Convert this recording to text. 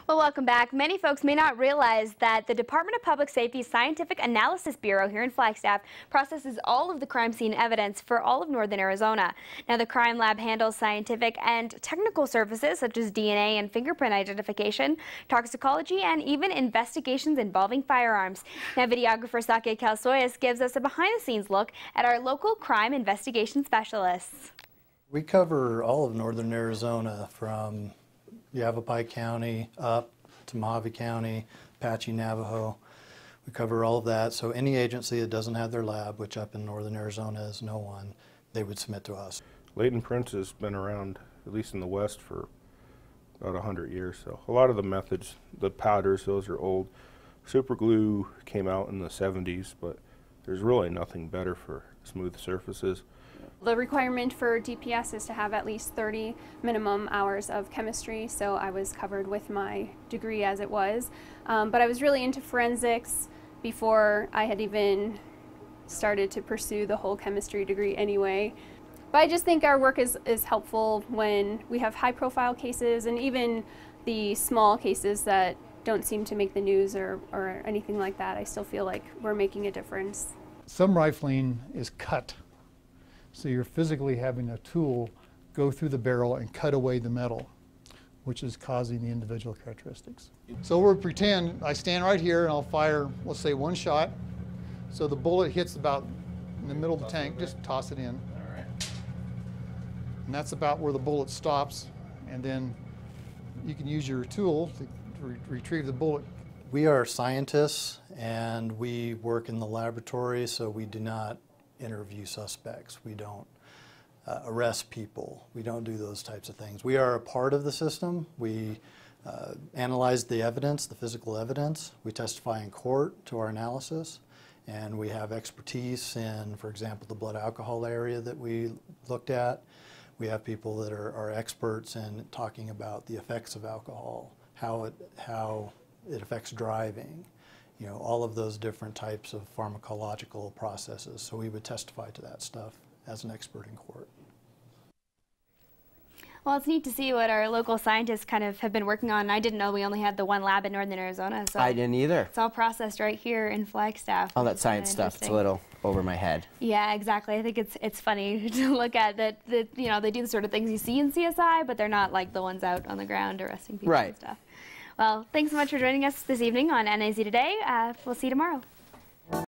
Well, welcome back. Many folks may not realize that the Department of Public Safety's Scientific Analysis Bureau here in Flagstaff processes all of the crime scene evidence for all of northern Arizona. Now, the Crime Lab handles scientific and technical services such as DNA and fingerprint identification, toxicology, and even investigations involving firearms. Now, videographer Sake Calsoyas gives us a behind-the-scenes look at our local crime investigation specialists. We cover all of northern Arizona from Yavapai County up to Mojave County, Apache, Navajo. We cover all of that. So any agency that doesn't have their lab, which up in northern Arizona is no one, they would submit to us. Latent prints has been around, at least in the West, for about 100 years. So a lot of the methods, the powders, those are old. Super glue came out in the 70s, but there's really nothing better for smooth surfaces. The requirement for DPS is to have at least 30 minimum hours of chemistry, so I was covered with my degree as it was. But I was really into forensics before I had even started to pursue the whole chemistry degree anyway. But I just think our work is helpful when we have high-profile cases and even the small cases that don't seem to make the news or anything like that. I still feel like we're making a difference. Some rifling is cut. So you're physically having a tool go through the barrel and cut away the metal, which is causing the individual characteristics. So we'll pretend I stand right here and I'll fire, let's say, one shot. So the bullet hits about in the middle of the tank, just toss it in. And that's about where the bullet stops. And then you can use your tool to retrieve the bullet. We are scientists and we work in the laboratory, so we do not interview suspects. We don't arrest people. We don't do those types of things. We are a part of the system. We analyze the evidence, the physical evidence. We testify in court to our analysis, and we have expertise in, for example, the blood alcohol area that we looked at. We have people that are experts in talking about the effects of alcohol, how it affects driving, you know, all of those different types of pharmacological processes. So we would testify to that stuff as an expert in court. Well, it's neat to see what our local scientists kind of have been working on. I didn't know we only had the one lab in northern Arizona. So I didn't either. It's all processed right here in Flagstaff. All that science stuff, it's a little over my head. Yeah, exactly. I think it's funny to look at that, you know, they do the sort of things you see in CSI, but they're not like the ones out on the ground arresting people and stuff. Well, thanks so much for joining us this evening on NAZ Today. We'll see you tomorrow.